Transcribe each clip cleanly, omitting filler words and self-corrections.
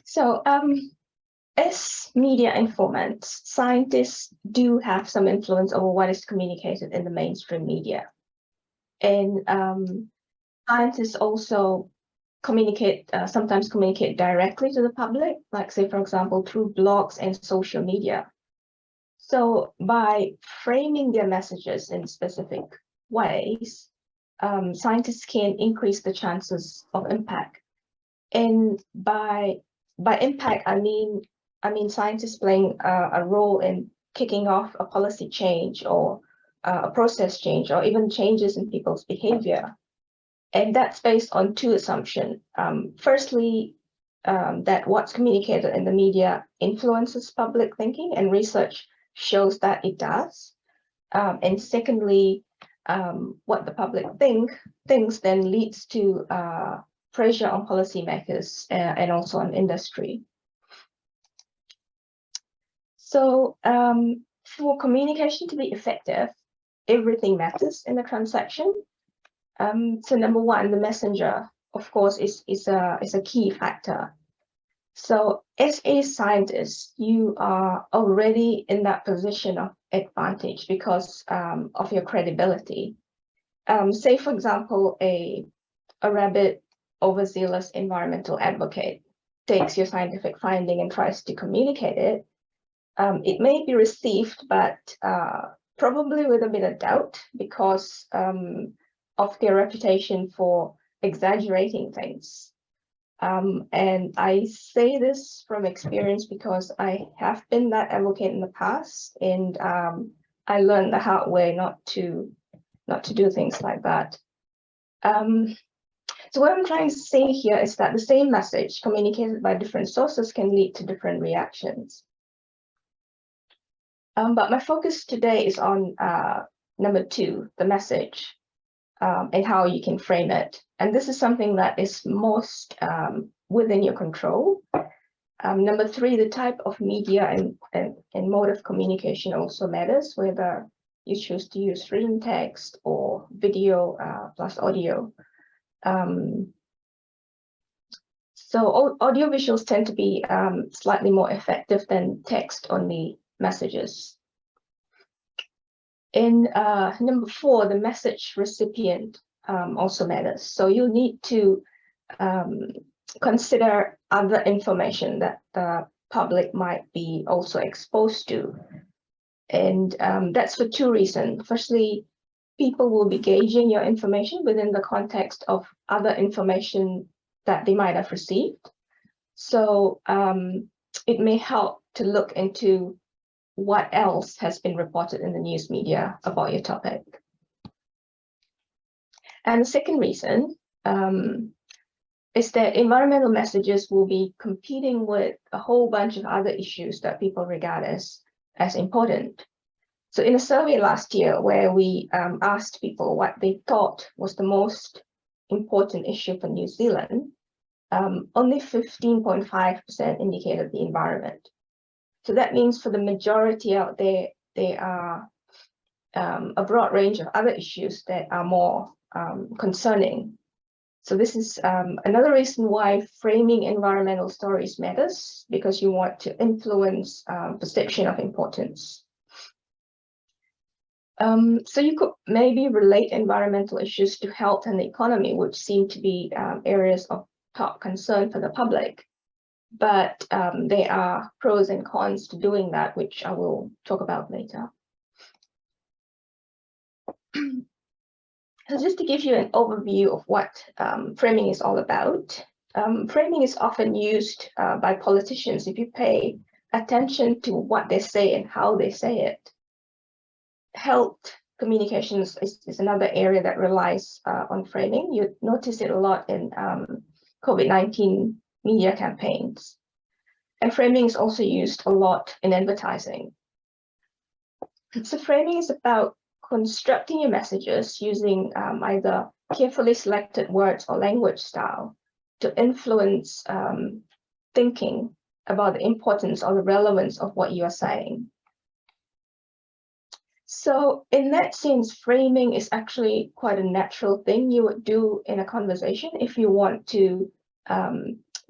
So as media informants, scientists do have some influence over what is communicated in the mainstream media. And scientists also sometimes communicate directly to the public, like say, for example, through blogs and social media. So by framing their messages in specific ways, scientists can increase the chances of impact. And by impact, I mean scientists playing a role in kicking off a policy change or a process change, or even changes in people's behavior. And that's based on two assumptions. Firstly, that what's communicated in the media influences public thinking, and research shows that it does. And secondly, what the public thinks then leads to pressure on policymakers and also on industry. So for communication to be effective, everything matters in the transaction. So number one, the messenger, of course, is a key factor. So as a scientist, you are already in that position of advantage because of your credibility. Say, for example, a rabid, overzealous environmental advocate takes your scientific finding and tries to communicate it. It may be received, but probably with a bit of doubt because of their reputation for exaggerating things. And I say this from experience because I have been that advocate in the past, and I learned the hard way not to do things like that. So what I'm trying to say here is that the same message communicated by different sources can lead to different reactions. But my focus today is on number two, the message, and how you can frame it. And this is something that is most within your control. Number three, the type of media and mode of communication also matters, whether you choose to use written text or video plus audio. So audiovisuals tend to be slightly more effective than text-only messages. In number four, the message recipient also matters. So you need to consider other information that the public might be also exposed to. And that's for two reasons. Firstly, people will be gauging your information within the context of other information that they might have received. So it may help to look into what else has been reported in the news media about your topic. And the second reason is that environmental messages will be competing with a whole bunch of other issues that people regard as important. So in a survey last year where we asked people what they thought was the most important issue for New Zealand, only 15.5% indicated the environment. So that means for the majority out there, there are a broad range of other issues that are more concerning. So this is another reason why framing environmental stories matters, because you want to influence perception of importance. So you could maybe relate environmental issues to health and the economy, which seem to be areas of top concern for the public. But there are pros and cons to doing that, which I will talk about later. So just to give you an overview of what framing is all about, framing is often used by politicians if you pay attention to what they say and how they say it. Health communications is another area that relies on framing. You notice it a lot in COVID-19 media campaigns. And framing is also used a lot in advertising. So framing is about constructing your messages using either carefully selected words or language style to influence thinking about the importance or the relevance of what you are saying. So in that sense, framing is actually quite a natural thing you would do in a conversation if you want to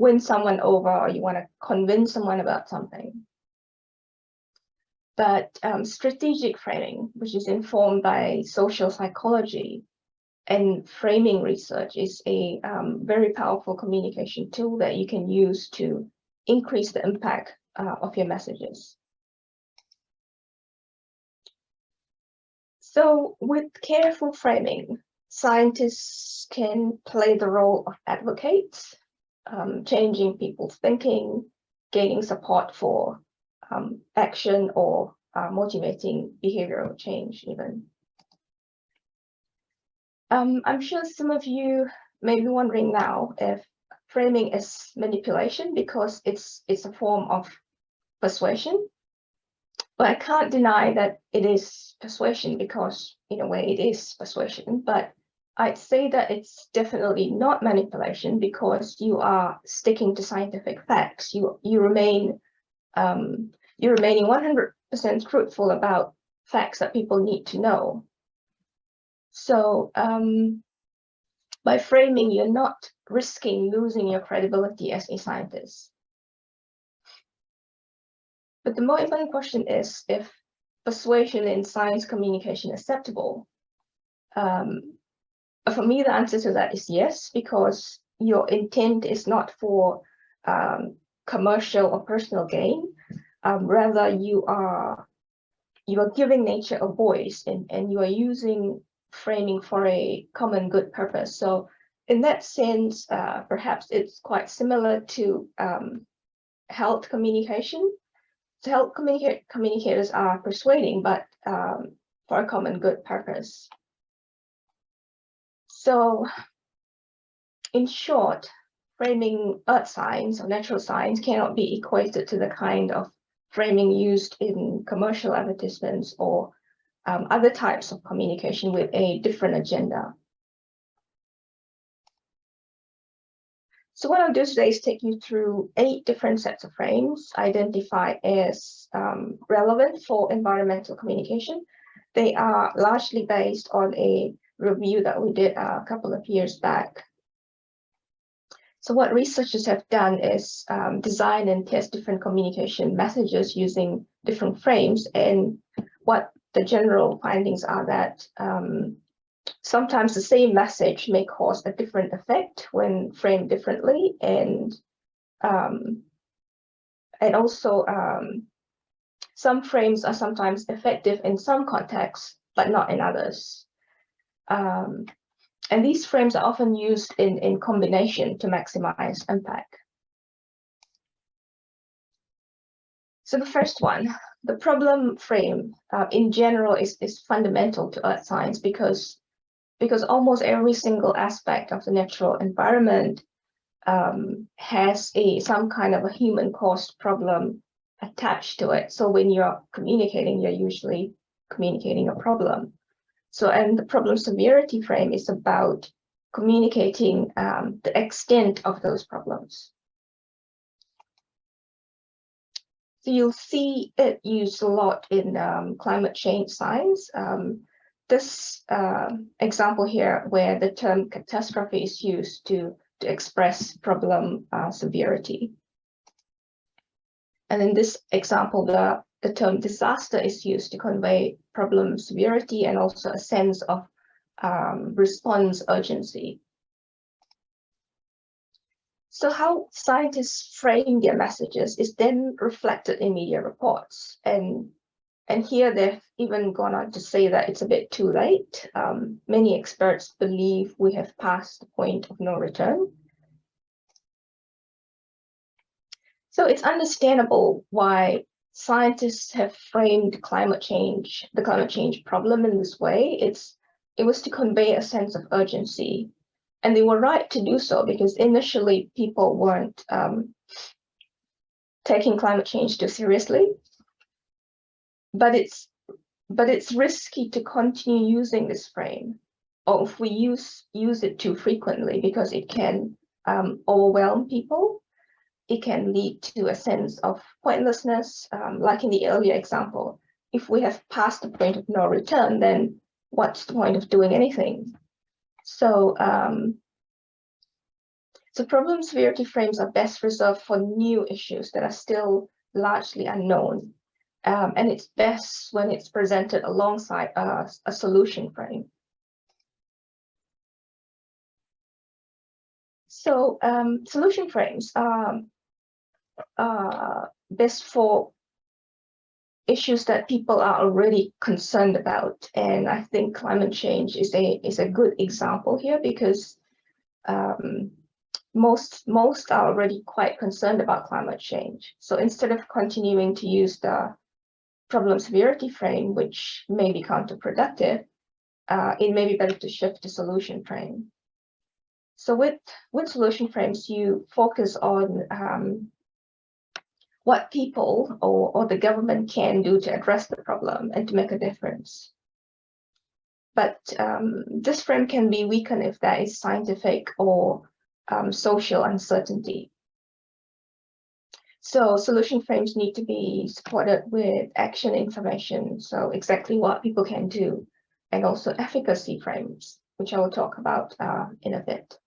win someone over, or you want to convince someone about something. But strategic framing, which is informed by social psychology and framing research, is a very powerful communication tool that you can use to increase the impact of your messages. So with careful framing, scientists can play the role of advocates, changing people's thinking, gaining support for action, or motivating behavioral change even. I'm sure some of you may be wondering now if framing is manipulation because it's a form of persuasion. But I can't deny that it is persuasion because in a way it is persuasion, but I'd say that it's definitely not manipulation because you are sticking to scientific facts. You're remaining 100% truthful about facts that people need to know. So by framing, you're not risking losing your credibility as a scientist. But the more important question is if persuasion in science communication is acceptable. For me, the answer to that is yes, because your intent is not for commercial or personal gain. Rather, you are giving nature a voice, and you are using framing for a common good purpose. So in that sense, perhaps it's quite similar to health communication. So health communicators are persuading, but for a common good purpose. So in short, framing earth science or natural science cannot be equated to the kind of framing used in commercial advertisements or other types of communication with a different agenda. So what I'll do today is take you through 8 different sets of frames identified as relevant for environmental communication. They are largely based on a review that we did a couple of years back. So what researchers have done is design and test different communication messages using different frames, and what the general findings are that sometimes the same message may cause a different effect when framed differently, and also some frames are sometimes effective in some contexts, but not in others. And these frames are often used in combination to maximize impact. So the first one, the problem frame, in general is fundamental to earth science because almost every single aspect of the natural environment has some kind of a human-caused problem attached to it. So when you're communicating, you're usually communicating a problem. So, and the problem severity frame is about communicating the extent of those problems. So you'll see it used a lot in climate change science. This example here, where the term catastrophe is used to express problem severity. And in this example, the term disaster is used to convey problem severity and also a sense of response urgency. So how scientists frame their messages is then reflected in media reports. And here they've even gone on to say that it's a bit too late. Many experts believe we have passed the point of no return. So it's understandable why scientists have framed the climate change problem in this way. It was to convey a sense of urgency, and they were right to do so because initially people weren't taking climate change too seriously. But it's risky to continue using this frame, or if we use it too frequently, because it can overwhelm people. It can lead to a sense of pointlessness, like in the earlier example. If we have passed the point of no return, then what's the point of doing anything? So So problem severity frames are best reserved for new issues that are still largely unknown. And it's best when it's presented alongside a solution frame. So solution frames are best for issues that people are already concerned about. And I think climate change is a good example here, because most are already quite concerned about climate change. So instead of continuing to use the problem severity frame, which may be counterproductive, it may be better to shift to solution frame. So with solution frames, you focus on what people or the government can do to address the problem and to make a difference. But this frame can be weakened if there is scientific or social uncertainty. So solution frames need to be supported with action information, so exactly what people can do, and also efficacy frames, which I will talk about in a bit.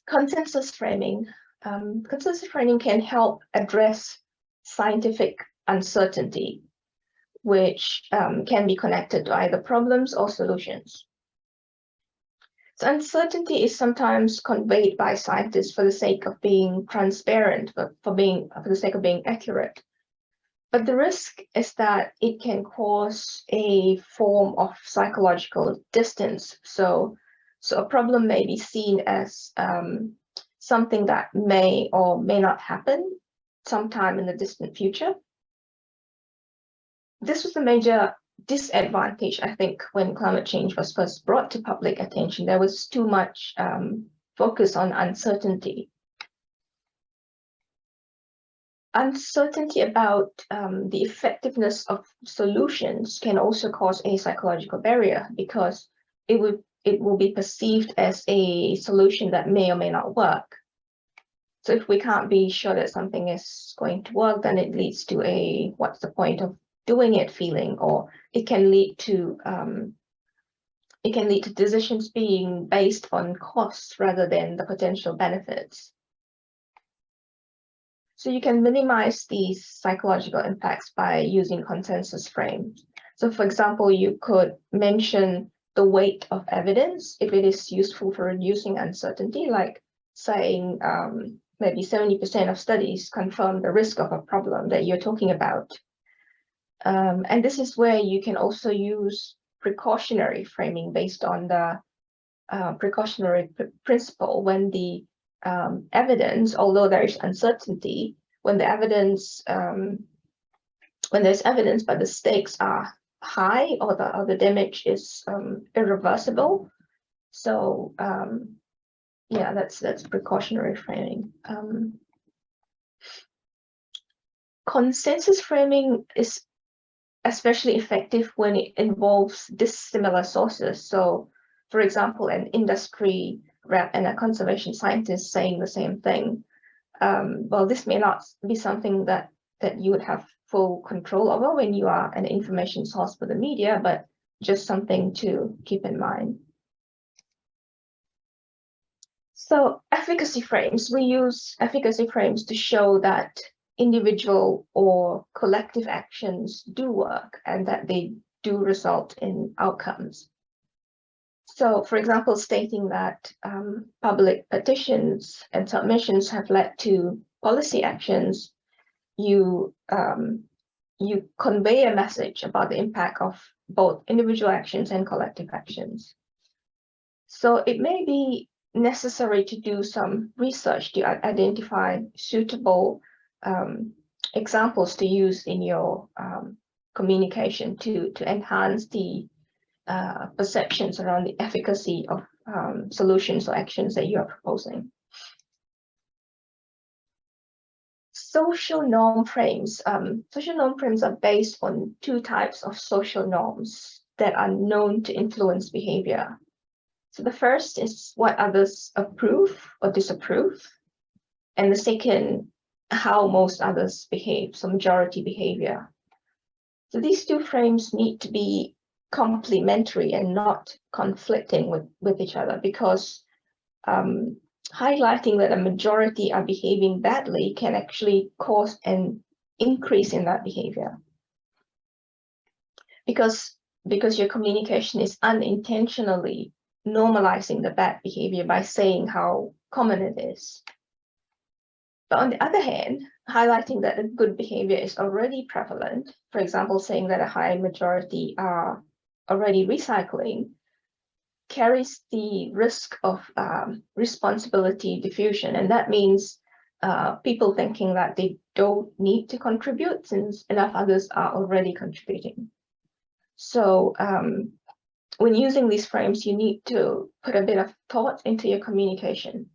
Consensus framing. Consensus framing can help address scientific uncertainty, which can be connected to either problems or solutions. So uncertainty is sometimes conveyed by scientists for the sake of being transparent, for the sake of being accurate. But the risk is that it can cause a form of psychological distance. So a problem may be seen as something that may or may not happen sometime in the distant future. This was a major disadvantage, I think, when climate change was first brought to public attention. There was too much focus on uncertainty. Uncertainty about the effectiveness of solutions can also cause a psychological barrier, because it will be perceived as a solution that may or may not work. So if we can't be sure that something is going to work, then it leads to a what's the point of doing it feeling, or it can lead to decisions being based on costs rather than the potential benefits. So you can minimize these psychological impacts by using consensus frames. So for example, you could mention the weight of evidence if it is useful for reducing uncertainty, like saying maybe 70% of studies confirm the risk of a problem that you're talking about. And this is where you can also use precautionary framing based on the precautionary principle, when the evidence, although there is uncertainty, when there's evidence but the stakes are high, or the damage is irreversible. So yeah, that's precautionary framing. Consensus framing is especially effective when it involves dissimilar sources. So for example, an industry rep and a conservation scientist saying the same thing. Well, this may not be something that you would have full control over when you are an information source for the media, but just something to keep in mind. So efficacy frames, we use efficacy frames to show that individual or collective actions do work and that they do result in outcomes. So, for example, stating that public petitions and submissions have led to policy actions, you convey a message about the impact of both individual actions and collective actions. So it may be necessary to do some research to identify suitable examples to use in your communication to enhance the perceptions around the efficacy of solutions or actions that you are proposing. Social norm frames. Social norm frames are based on two types of social norms that are known to influence behavior. So the first is what others approve or disapprove, and the second, how most others behave, so majority behavior. So these two frames need to be complementary and not conflicting with each other, because highlighting that a majority are behaving badly can actually cause an increase in that behavior. Because your communication is unintentionally normalizing the bad behavior by saying how common it is. But on the other hand, highlighting that a good behavior is already prevalent, for example, saying that a high majority are already recycling, carries the risk of responsibility diffusion. And that means people thinking that they don't need to contribute since enough others are already contributing. So when using these frames, you need to put a bit of thought into your communication.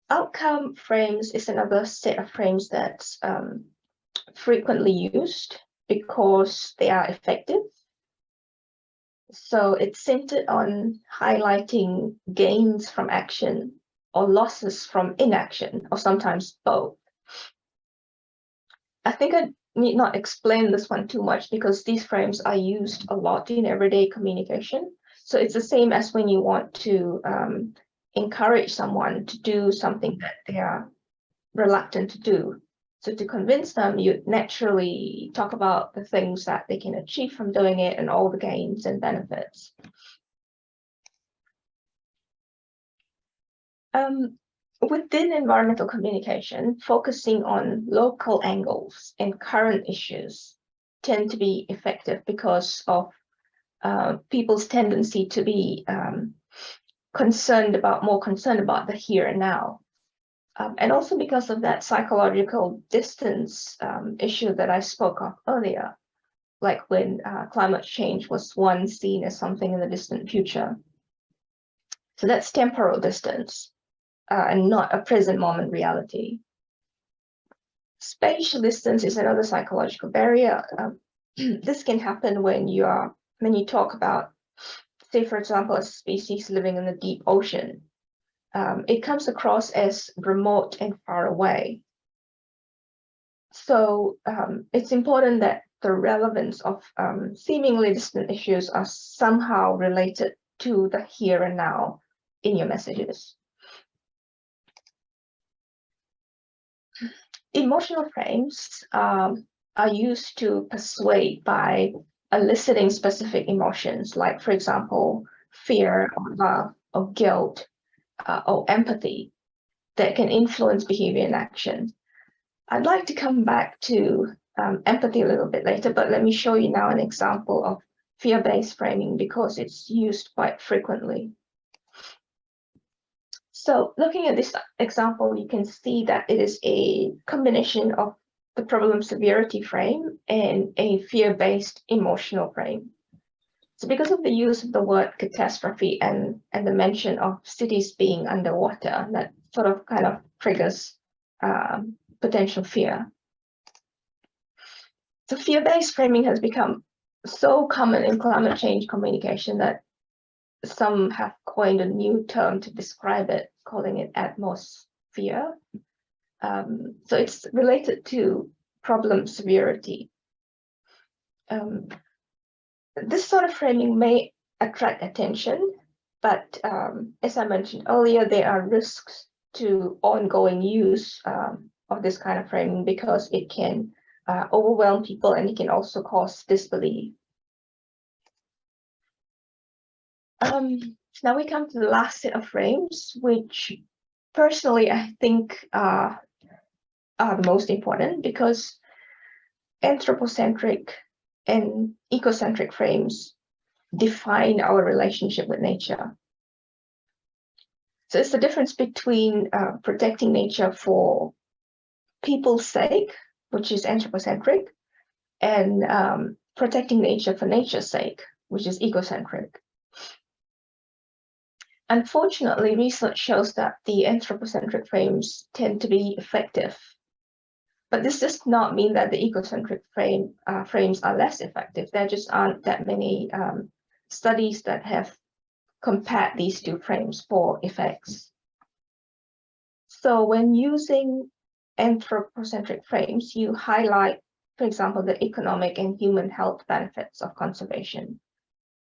Outcome frames is another set of frames that's frequently used because they are effective. So it's centered on highlighting gains from action or losses from inaction, or sometimes both. I think I need not explain this one too much because these frames are used a lot in everyday communication. So it's the same as when you want to encourage someone to do something that they are reluctant to do. So to convince them, you naturally talk about the things that they can achieve from doing it and all the gains and benefits. Within environmental communication, focusing on local angles and current issues tend to be effective because of people's tendency to be more concerned about the here and now. And also because of that psychological distance issue that I spoke of earlier, like when climate change was once seen as something in the distant future. So that's temporal distance and not a present moment reality. Spatial distance is another psychological barrier. This can happen when you talk about, say, for example, a species living in the deep ocean. It comes across as remote and far away. So it's important that the relevance of seemingly distant issues are somehow related to the here and now in your messages. Emotional frames are used to persuade by eliciting specific emotions, like, for example, fear or love or guilt or empathy that can influence behavior and action. I'd like to come back to empathy a little bit later, but let me show you now an example of fear-based framing because it's used quite frequently. So looking at this example, you can see that it is a combination of the problem severity frame and a fear-based emotional frame. So because of the use of the word catastrophe and the mention of cities being underwater, that sort of kind of triggers potential fear. So fear-based framing has become so common in climate change communication that some have coined a new term to describe it, calling it atmosphere. So it's related to problem severity. This sort of framing may attract attention, but as I mentioned earlier, there are risks to ongoing use of this kind of framing because it can overwhelm people and it can also cause disbelief. Now we come to the last set of frames, which personally I think are the most important because anthropocentric and ecocentric frames define our relationship with nature. So it's the difference between protecting nature for people's sake, which is anthropocentric, and protecting nature for nature's sake, which is ecocentric. Unfortunately, research shows that the anthropocentric frames tend to be effective. But this does not mean that the ecocentric frames are less effective. There just aren't that many studies that have compared these two frames for effects. So when using anthropocentric frames, you highlight, for example, the economic and human health benefits of conservation.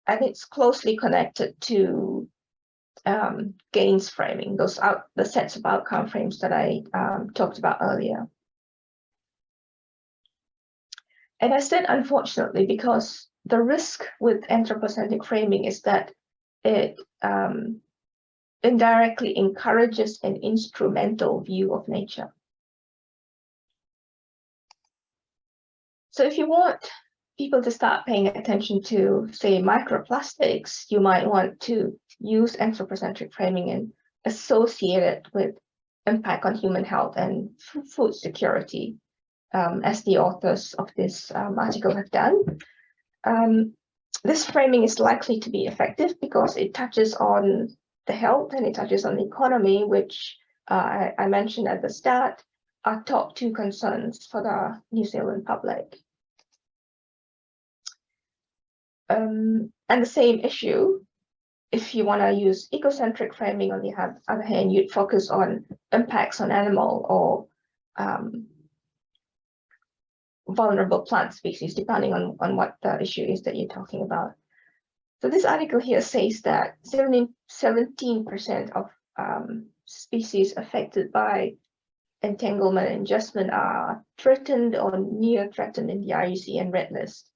And it's closely connected to gains framing, the sets of outcome frames that I talked about earlier. And I said unfortunately because the risk with anthropocentric framing is that it indirectly encourages an instrumental view of nature. So if you want people to start paying attention to, say, microplastics, you might want to use anthropocentric framing and associate it with impact on human health and food security, as the authors of this article have done. This framing is likely to be effective because it touches on the health and it touches on the economy, which I mentioned at the start, are top two concerns for the New Zealand public. And the same issue, if you want to use ecocentric framing, on the other hand, you'd focus on impacts on animal or vulnerable plant species, depending on what the issue is that you're talking about. So this article here says that 17% of species affected by entanglement and adjustment are threatened or near threatened in the RUC and red list.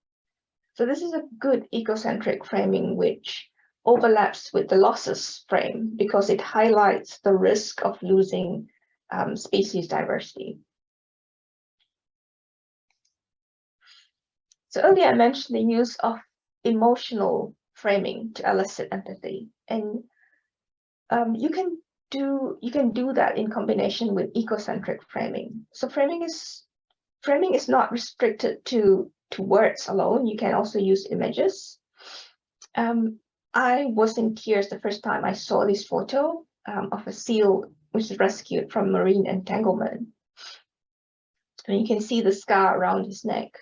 So this is a good ecocentric framing which overlaps with the losses frame because it highlights the risk of losing species diversity. So earlier I mentioned the use of emotional framing to elicit empathy, and you can do that in combination with ecocentric framing. So framing is not restricted to words alone. You can also use images. I was in tears the first time I saw this photo of a seal which is rescued from marine entanglement, and you can see the scar around his neck.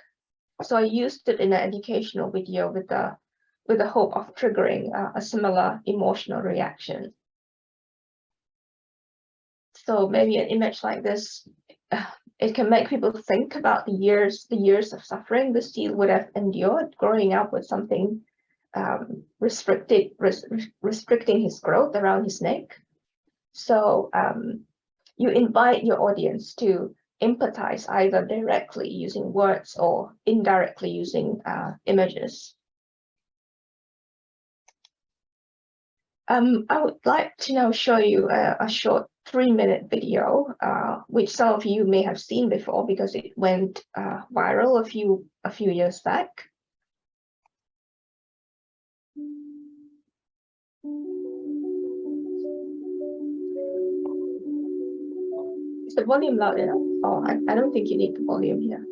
So I used it in an educational video with the hope of triggering a similar emotional reaction. So maybe an image like this, it can make people think about the years of suffering the seal would have endured growing up with something restricting his growth around his neck. So you invite your audience to empathize either directly using words or indirectly using images. I would like to now show you a short 3-minute video, which some of you may have seen before because it went viral a few years back. Is the volume loud enough? Oh, I don't think you need the volume here.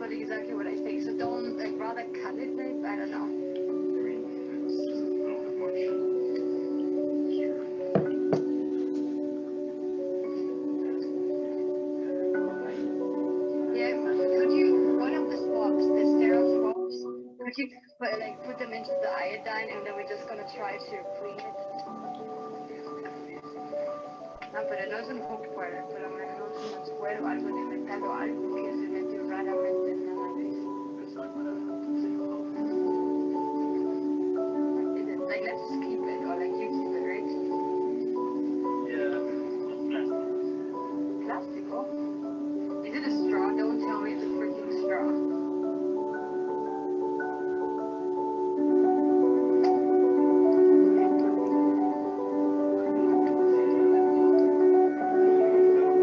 Exactly what I say. So don't rather cut it. I don't know. Yeah, could you one of the swabs, the sterile swabs, could you put them into the iodine and then we're just gonna try to clean it? Pero no es un poco fuerte, pero no es más fuerte o algo de metal o algo que se metió raramente en la nariz. just keep it, or like you keep it, right? Yeah, Plastic, oh. Is it a straw? Don't tell me it's a freaking straw.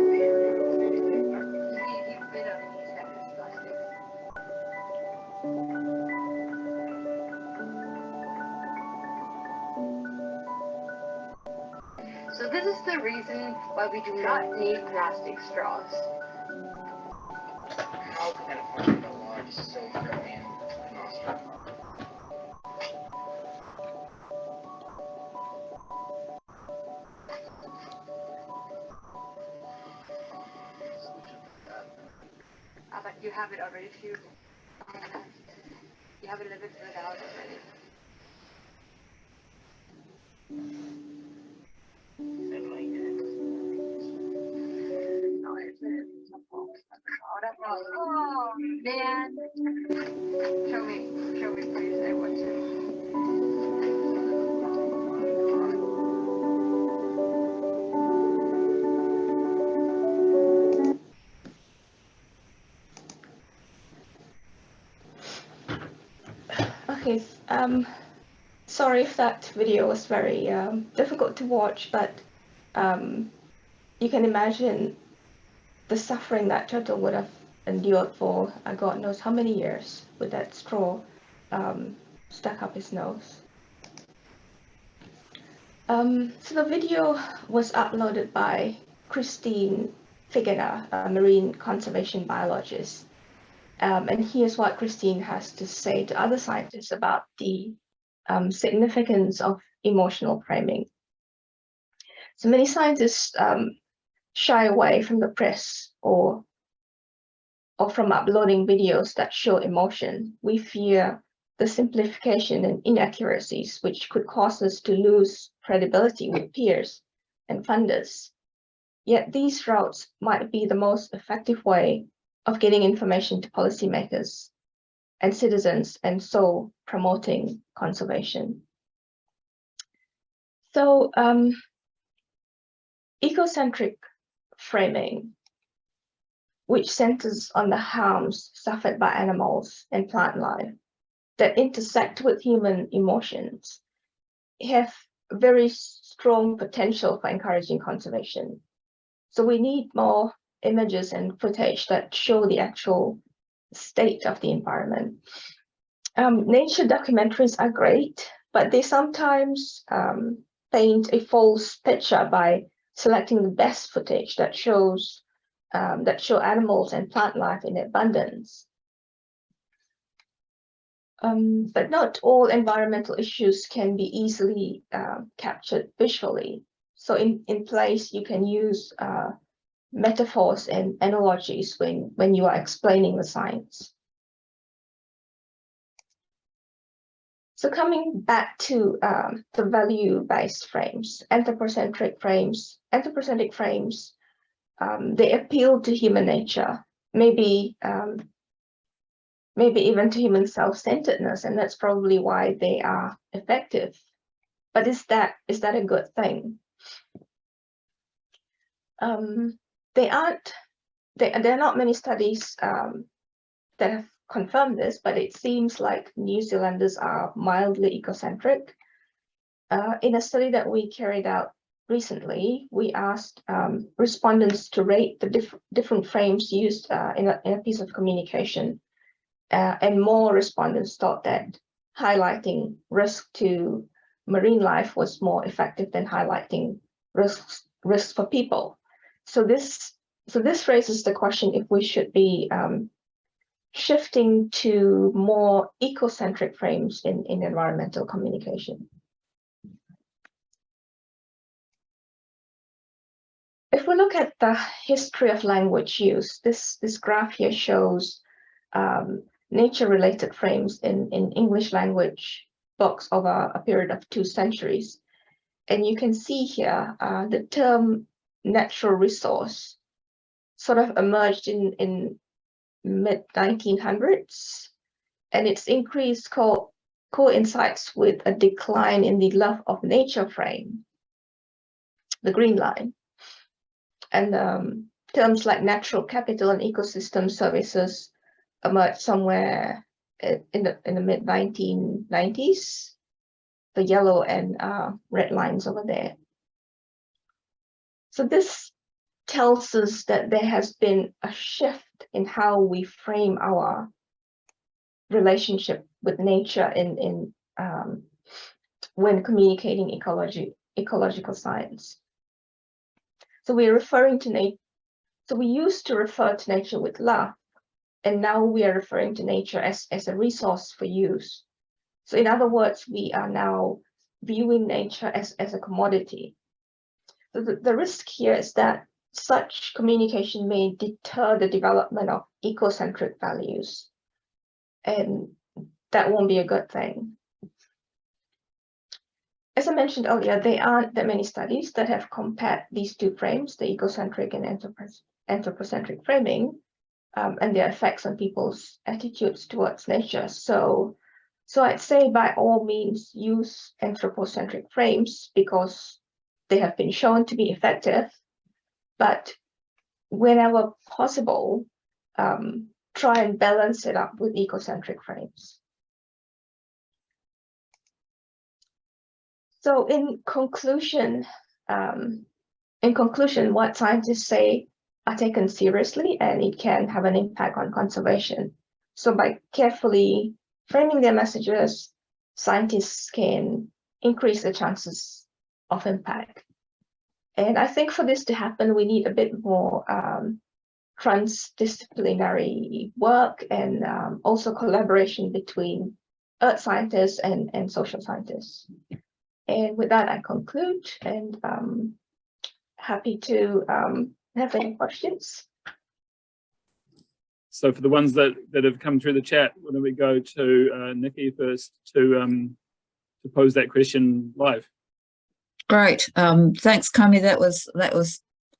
He bit on me, that is plastic. So this is the reason why we do not need plastic straws. how can I find a large silver and nostril? But you have it already too. You have it a little bit further out already. And like it. No, it's oh man. Show me please. I want to. Okay, sorry if that video was very difficult to watch, but you can imagine the suffering that turtle would have endured for God knows how many years with that straw stuck up his nose. So the video was uploaded by Christine Figueira, a marine conservation biologist. And here's what Christine has to say to other scientists about the significance of emotional framing. So many scientists shy away from the press or from uploading videos that show emotion. We fear the simplification and inaccuracies, which could cause us to lose credibility with peers and funders. Yet these routes might be the most effective way of getting information to policymakers and citizens, and so promoting conservation. So ecocentric framing, which centers on the harms suffered by animals and plant life that intersect with human emotions, have very strong potential for encouraging conservation. So we need more images and footage that show the actual state of the environment. Nature documentaries are great, but they sometimes paint a false picture by selecting the best footage that show animals and plant life in abundance. But not all environmental issues can be easily captured visually. So in place, you can use metaphors and analogies when you are explaining the science. So coming back to the value-based frames, anthropocentric frames, they appeal to human nature, maybe even to human self-centeredness, and that's probably why they are effective. But is that a good thing? There are not many studies that have confirmed this, but it seems like New Zealanders are mildly ecocentric. In a study that we carried out recently, we asked respondents to rate the different frames used in a piece of communication. And more respondents thought that highlighting risk to marine life was more effective than highlighting risks for people. So this raises the question if we should be shifting to more ecocentric frames in environmental communication. If we look at the history of language use, this graph here shows nature-related frames in English language books over a period of 2 centuries. And you can see here the term natural resource sort of emerged in mid-1900s, and it's increased coincides with a decline in the love of nature frame, the green line. And terms like natural capital and ecosystem services emerged somewhere in the mid 1990s, the yellow and red lines over there. So this tells us that there has been a shift in how we frame our relationship with nature when communicating ecological science. So we're referring to nature. So we used to refer to nature with love, and now we are referring to nature as a resource for use. So in other words, we are now viewing nature as a commodity. So the risk here is that such communication may deter the development of ecocentric values, and that won't be a good thing. As I mentioned earlier, there aren't that many studies that have compared these two frames, the ecocentric and anthropocentric framing, and their effects on people's attitudes towards nature. So I'd say by all means use anthropocentric frames because they have been shown to be effective, but whenever possible, try and balance it up with ecocentric frames. So in conclusion, what scientists say are taken seriously and it can have an impact on conservation. So by carefully framing their messages, scientists can increase the chances of impact. And I think for this to happen, we need a bit more transdisciplinary work and also collaboration between earth scientists and social scientists. And with that, I conclude, and happy to have any questions. So for the ones that have come through the chat, why don't we go to Nikki first to pose that question live? Great, thanks, Komi. That was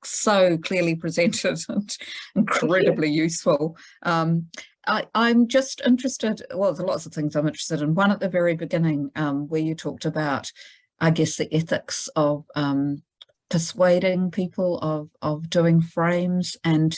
so clearly presented and incredibly useful. I'm just interested, well, there's lots of things I'm interested in. One at the very beginning, where you talked about, I guess, the ethics of persuading people of doing frames. And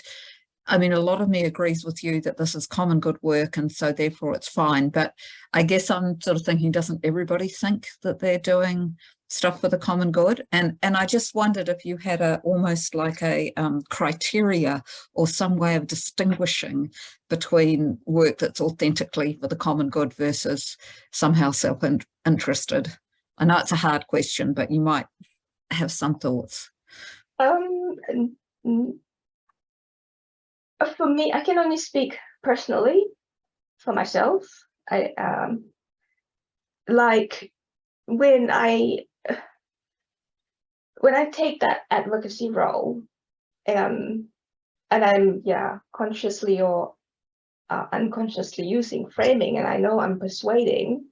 I mean, a lot of me agrees with you that this is common good work and so therefore it's fine. But I guess I'm sort of thinking, doesn't everybody think that they're doing stuff for the common good? And I just wondered if you had almost like a criteria or some way of distinguishing between work that's authentically for the common good versus somehow self-interested. I know it's a hard question, but you might have some thoughts. For me, I can only speak personally for myself. Like when I take that advocacy role, and I'm consciously or unconsciously using framing, and I know I'm persuading,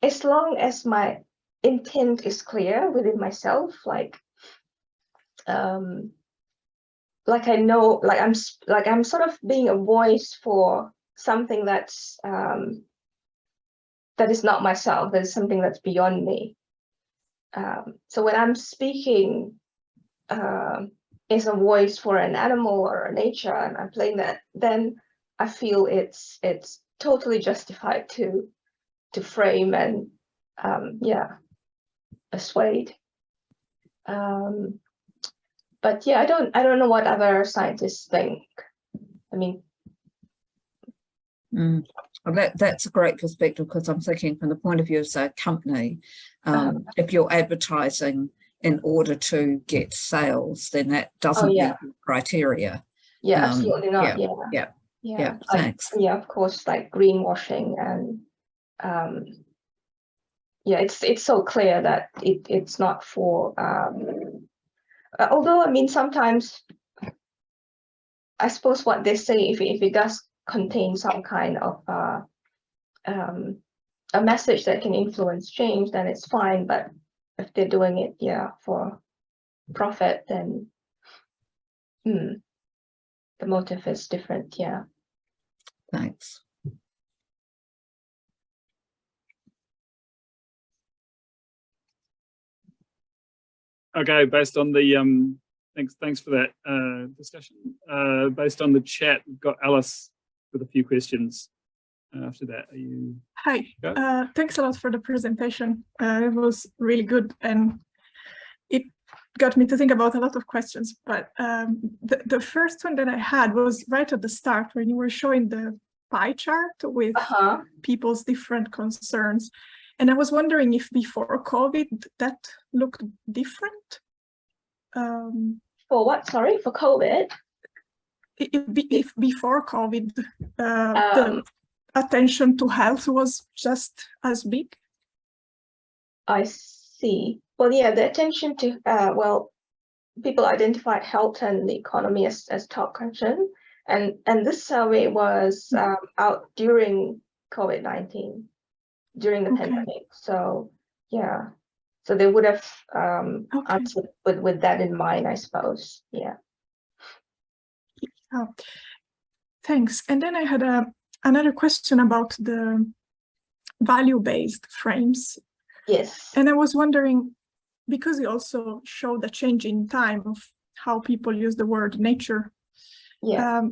as long as my intent is clear within myself, like I know, like I'm sort of being a voice for something that's that is not myself, that is something that's beyond me. So when I'm speaking as a voice for an animal or a nature, and I'm playing that, then I feel it's totally justified to frame and persuade. But yeah, I don't know what other scientists think. I mean, well, that's a great perspective, because I'm thinking from the point of view of, say, a company, if you're advertising in order to get sales, then that doesn't meet the criteria. Yeah, absolutely not. Yeah, thanks. Yeah, of course, like greenwashing and it's so clear that it's not for. Although I mean, sometimes I suppose what they say, if it does contain some kind of a message that can influence change, then it's fine. But if they're doing it, for profit, then the motive is different. Yeah. Thanks. Okay, based on the thanks for that discussion. Based on the chat, we've got Alice with a few questions. After that, are you? Hi, thanks a lot for the presentation. It was really good, and it got me to think about a lot of questions. But the first one that I had was right at the start when you were showing the pie chart with people's different concerns. And I was wondering if before COVID that looked different. For what? Sorry, for COVID? If before COVID, the attention to health was just as big. I see. Well, yeah, the attention to, well, people identified health and the economy as top concern. And this survey was out during COVID-19, during the pandemic. So, yeah. So they would have answered with that in mind, I suppose. Yeah. Oh, thanks. And then I had another question about the value-based frames. Yes. And I was wondering, because you also showed a change in time of how people use the word nature. Yeah.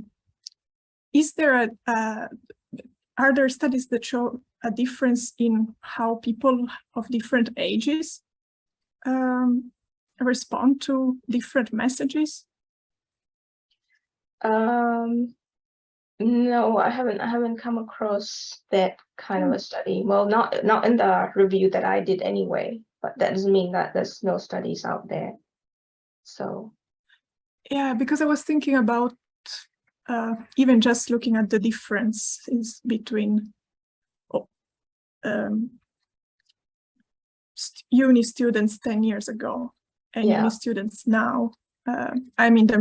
Is there are there studies that show a difference in how people of different ages respond to different messages? No, I haven't come across that kind of a study. Well, not in the review that I did anyway, but that doesn't mean that there's no studies out there. So yeah, because I was thinking about even just looking at the differences between uni students 10 years ago and uni students now. I'm in the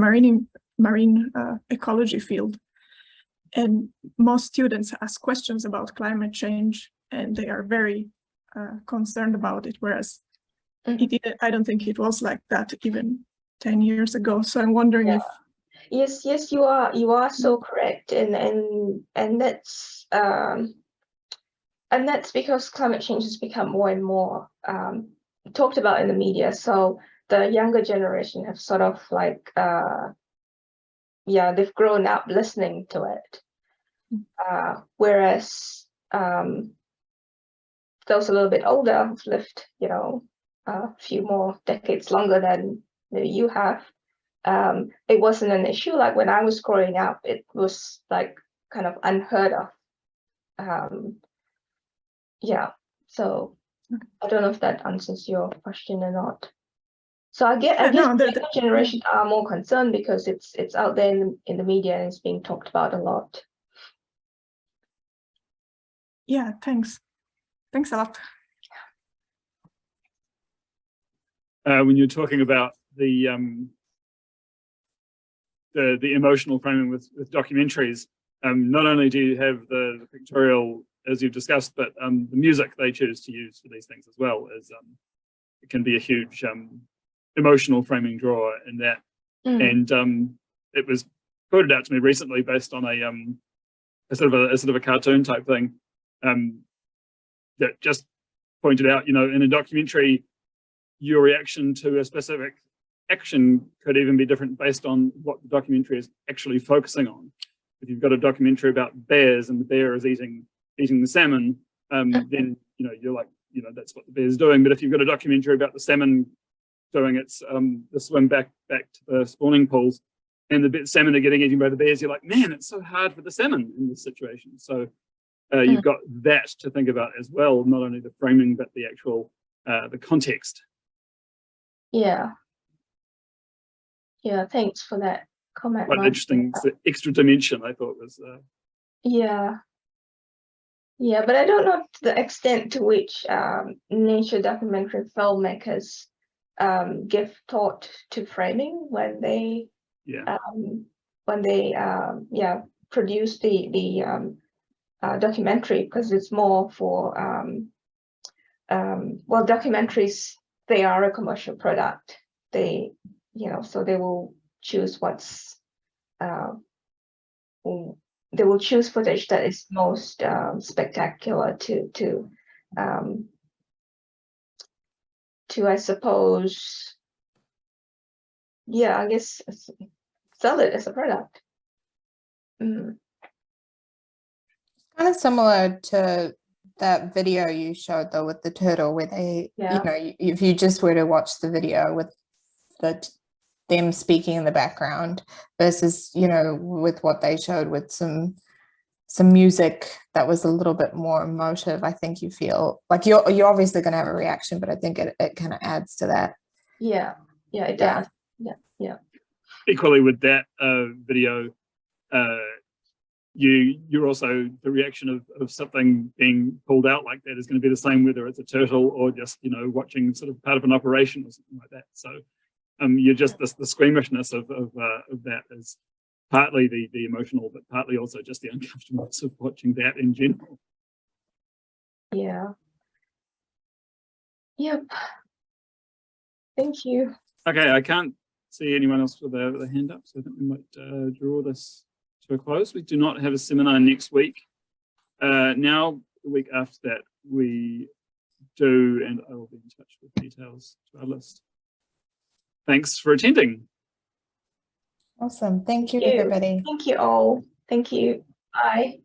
marine ecology field, and most students ask questions about climate change, and they are very concerned about it, whereas I don't think it was like that even 10 years ago. So I'm wondering if yes, you are so correct, and that's because climate change has become more and more talked about in the media. So the younger generation have sort of like they've grown up listening to it, whereas those a little bit older who've lived, a few more decades longer than maybe you have, it wasn't an issue. Like when I was growing up, it was like kind of unheard of. So I don't know if that answers your question or not. So I guess the younger generation are more concerned because it's out there in the media and it's being talked about a lot. Yeah, thanks a lot. When you're talking about the emotional framing with documentaries, not only do you have the pictorial, as you've discussed, but the music they choose to use for these things as well as it can be a huge emotional framing draw in that. And it was pointed out to me recently based on a sort of a cartoon type thing that just pointed out, in a documentary, your reaction to a specific action could even be different based on what the documentary is actually focusing on. If you've got a documentary about bears and the bear is eating the salmon, then you're like, that's what the bear's doing. But if you've got a documentary about the salmon doing its the swim back to the spawning pools, and the salmon are getting eaten by the bears, you're like, man, it's so hard for the salmon in this situation. So you've got that to think about as well, not only the framing but the actual the context. Yeah, thanks for that comment. Quite interesting extra dimension, I thought was. Yeah, but I don't know the extent to which nature documentary filmmakers give thought to framing when they produce the documentary, because it's more for documentaries, they are a commercial product. They so they will choose they will choose footage that is most spectacular to I suppose yeah, I guess sell it as a product. Kind of similar to that video you showed though with the turtle, where they, Yeah. you know, if you just were to watch the video with them speaking in the background versus, you know, with what they showed with some music that was a little bit more emotive, I think you feel like you're obviously going to have a reaction, but I think it kind of adds to that. Yeah, it Yeah. does. Yeah. Equally with that video, you're also, the reaction of something being pulled out like that is going to be the same whether it's a turtle or just, you know, watching sort of part of an operation or something like that. So you're just the squeamishness of that is partly the emotional, but partly also just the uncomfortableness of watching that in general. Yeah. Yep. Thank you. Okay, I can't see anyone else with the hand up, so I think we might draw this to a close. We do not have a seminar next week. Now, the week after that, we do, and I will be in touch with details to our list. Thanks for attending. Awesome. Thank you, Thank you. everybody. Thank you all. Thank you. Bye.